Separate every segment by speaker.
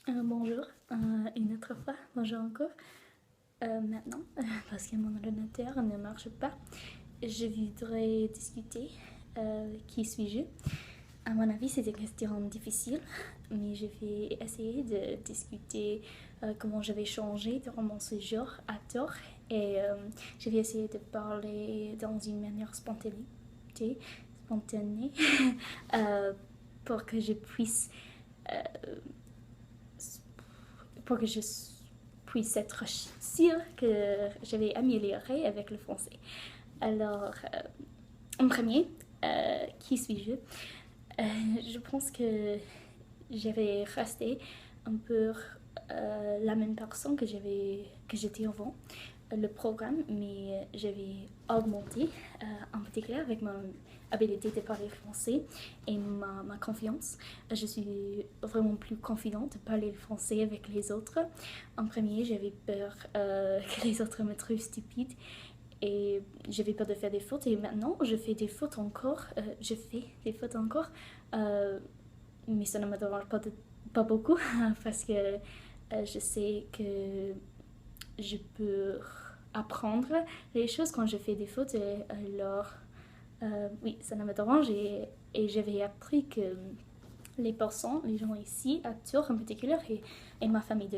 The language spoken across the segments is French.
Speaker 1: Bonjour, une autre fois, bonjour encore. Maintenant, parce que mon ordinateur ne marche pas, je voudrais discuter. Qui suis-je? À mon avis, c'est une question difficile, mais je vais essayer de discuter comment je vais changer durant mon séjour à Tours et je vais essayer de parler dans une manière spontanée euh, pour que je puisse euh, pour que je puisse être sûre que je vais améliorer avec le français. Alors, en premier, qui suis-je? Je pense que je vais rester un peu la même personne que j'étais avant le programme, mais je vais augmenter en particulier avec mon habilité de parler français et ma confiance. Je suis vraiment plus confidente de parler le français avec les autres. En premier, j'avais peur que les autres me trouvent stupide et j'avais peur de faire des fautes. Et maintenant, je fais des fautes encore. Euh, mais ça ne me dérange pas beaucoup parce que je sais que je peux apprendre les choses quand je fais des fautes. Alors, oui, ça ne me dérange et j'avais appris que les gens ici, à Tours en particulier, et ma famille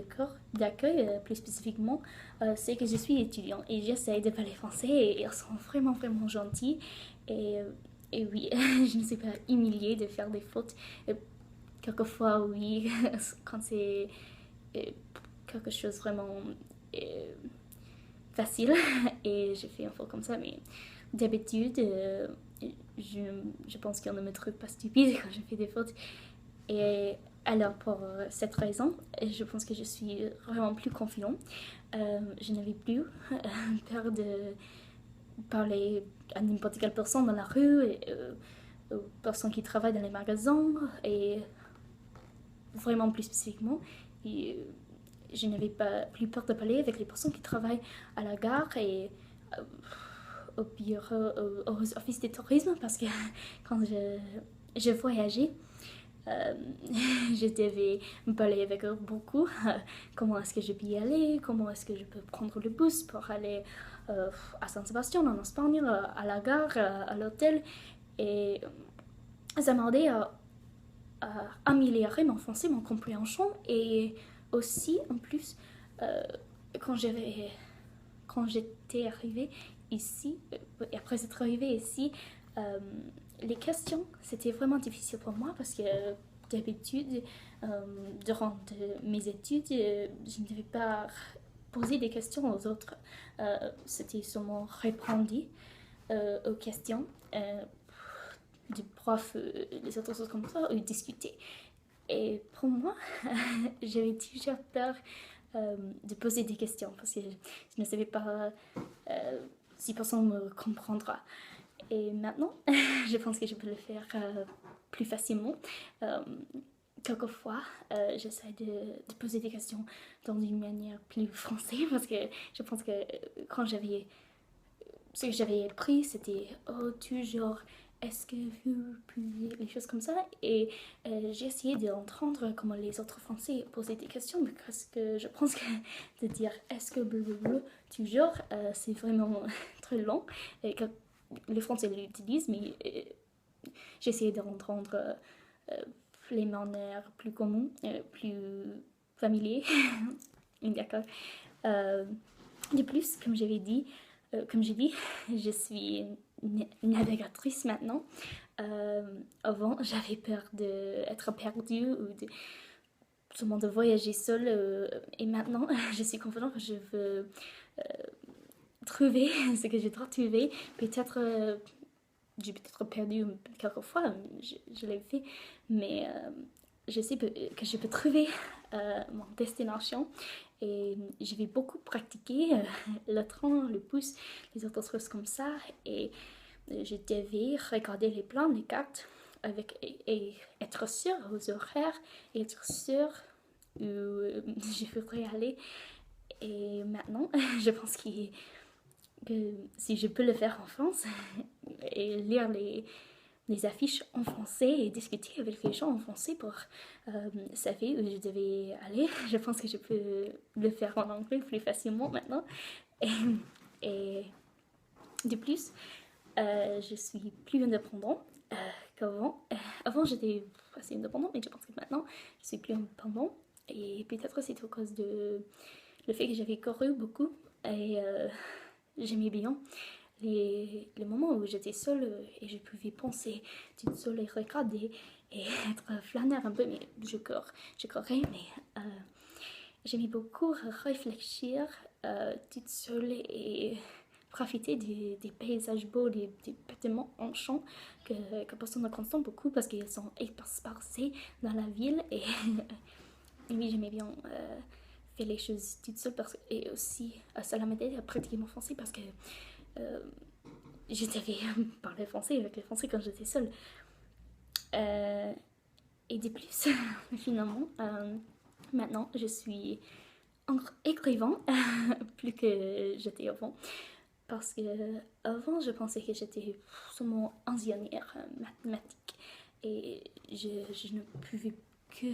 Speaker 1: d'accueil plus spécifiquement, c'est que je suis étudiante et j'essaie de parler français et ils sont vraiment, vraiment gentils. Et, et oui, je ne suis pas humiliée de faire des fautes. Et quelquefois, oui, quand c'est euh, quelque chose vraiment euh, facile et je fais un faux comme ça, mais d'habitude, je, je pense qu'on ne me trouve pas stupide quand je fais des fautes. Et alors, pour cette raison, je pense que je suis vraiment plus confiante. Je n'avais plus peur de parler à n'importe quelle personne dans la rue, aux personnes qui travaillent dans les magasins, et vraiment plus spécifiquement. Et, je n'avais pas plus peur de parler avec les personnes qui travaillent à la gare et euh, au bureau, aux offices de tourisme parce que quand je voyageais, euh, je devais me parler avec eux beaucoup. Comment est-ce que je peux y aller? Comment est-ce que je peux prendre le bus pour aller à San Sebastian en Espagne, à la gare, à l'hôtel? Et ça m'a aidé à améliorer mon français, mon compréhension et aussi en plus euh, quand j'avais quand j'étais arrivée ici et après être arrivée ici euh, les questions c'était vraiment difficile pour moi parce que d'habitude euh, durant mes études je ne devais pas poser des questions aux autres. C'était seulement répondre aux questions du prof, les autres choses comme ça, ou discuter. Et pour moi, j'avais toujours peur de poser des questions parce que je ne savais pas si personne me comprendra. Et maintenant, je pense que je peux le faire plus facilement. Euh, Quelquefois, j'essaie de poser des questions dans une manière plus française parce que je pense que quand j'avais ce que j'avais appris, c'était oh, toujours est-ce que vous pouvez, les choses comme ça. Et j'ai essayé d'entendre comment les autres Français posaient des questions, parce que je pense que de dire est-ce que blablabla, toujours, c'est vraiment très long. Et que les Français l'utilisent, mais j'ai essayé d'entendre euh, les manières plus communes, plus familiers. D'accord. Euh, de plus, comme j'ai dit, je suis une navigatrice maintenant. Avant, j'avais peur d'être perdue ou seulement de voyager seule. Et maintenant, je suis confidente que je veux trouver ce que je dois trouver. Peut-être, j'ai peut-être perdu quelques fois, je l'ai fait, mais je sais que je peux trouver mon destination et je vais beaucoup pratiquer le train, le bus, les autres choses comme ça et je devais regarder les plans, les cartes et être sûre aux horaires et être sûre où je voudrais aller. Et maintenant, je pense que si je peux le faire en France et lire des affiches en français et discuter avec les gens en français pour savoir où je devais aller. Je pense que je peux le faire en anglais plus facilement maintenant. Et, et de plus, je suis plus indépendant qu'avant. Avant, j'étais assez indépendant, mais je pense que maintenant, je suis plus indépendant. Et peut-être c'est à cause de le fait que j'avais couru beaucoup et j'aimais bien les moments où j'étais seule et je pouvais penser toute seule et regarder et être flâneur un peu, mais je courais, mais j'aimais beaucoup réfléchir toute seule et profiter des paysages beaux, des bâtiments enchants que personne ne constate beaucoup parce qu'ils sont éparpillés dans la ville et, et oui, j'aimais bien faire les choses toute seule et aussi ça m'a aidé à pratiquer mon français parce que euh, je devais parler français avec les français quand j'étais seule. Euh, et de plus, finalement, maintenant, je suis écrivain plus que j'étais avant. Parce que avant, je pensais que j'étais seulement ingénieure mathématique. Et je ne pouvais que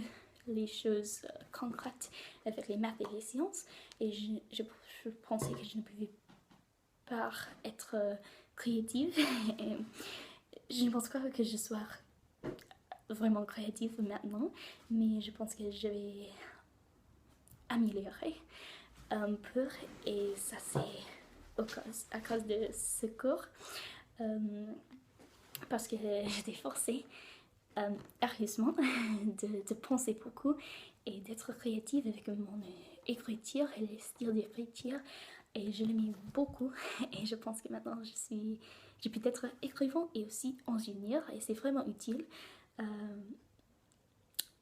Speaker 1: les choses concrètes avec les maths et les sciences. Et je pensais que je ne pouvais pas être créative. Et je ne pense pas que je sois vraiment créative maintenant, mais je pense que je vais améliorer un peu et ça c'est à cause de ce cours parce que j'étais forcée heureusement de penser beaucoup et d'être créative avec mon écriture et le style d'écriture et je l'aimais beaucoup et je pense que maintenant je peux être écrivain et aussi ingénieur et c'est vraiment utile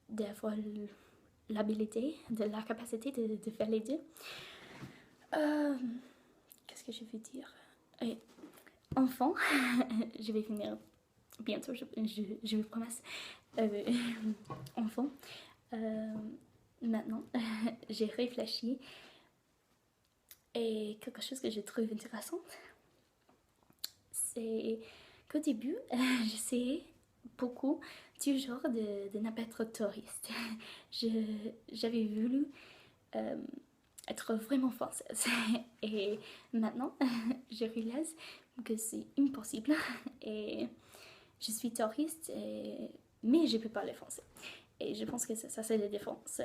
Speaker 1: d'avoir l'habilité, de la capacité de faire les deux. Qu'est-ce que je veux dire? Et enfant, je vais finir bientôt, je vous promets. Enfant, maintenant, j'ai réfléchi et quelque chose que je trouve intéressant, c'est qu'au début, j'essayais beaucoup toujours de ne pas être touriste. J'avais voulu être vraiment française et maintenant je réalise que c'est impossible et je suis touriste mais je peux parler français et je pense que ça c'est la différence.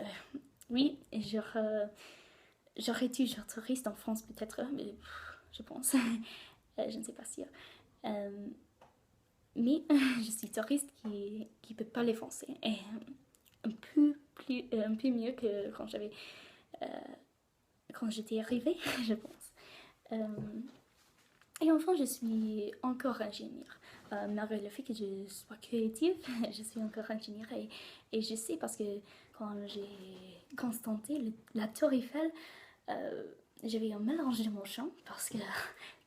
Speaker 1: Oui, j'aurais toujours touriste en France peut-être, mais je pense je ne sais pas si mais je suis touriste qui peut parler français et un peu mieux que quand j'étais arrivée, je pense. Et enfin, je suis encore ingénieure. Malgré le fait que je sois créative, je suis encore ingénieure et je sais parce que quand j'ai constaté la Tour Eiffel, j'avais un mélange d'émotions parce que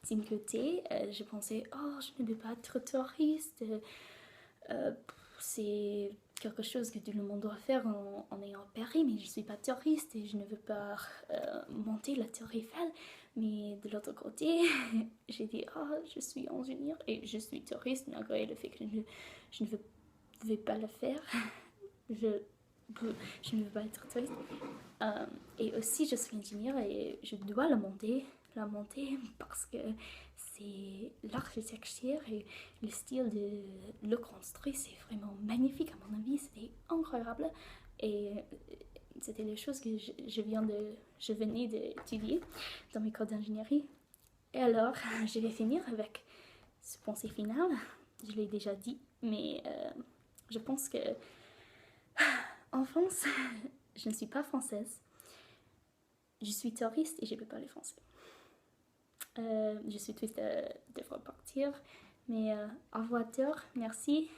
Speaker 1: d'un côté, je pensais, oh, je ne veux pas être touriste, c'est quelque chose que tout le monde doit faire en ayant Paris, mais je ne suis pas touriste et je ne veux pas monter la Tour Eiffel. Mais de l'autre côté, j'ai dit, oh, je suis ingénieur et je suis touriste, malgré le fait que je ne veux pas le faire. Je, je ne veux pas être touriste. Et aussi, je suis ingénieur et je dois la monter parce que c'est l'architecture et le style de le construire, c'est vraiment magnifique à mon avis, c'était incroyable et c'était les choses que je venais d'étudier dans mes cours d'ingénierie. Et alors, je vais finir avec ce pensée final, je l'ai déjà dit, mais je pense que en France, je ne suis pas française, je suis touriste et je ne peux pas parler français. Je suis triste de devoir partir, mais au revoir, merci.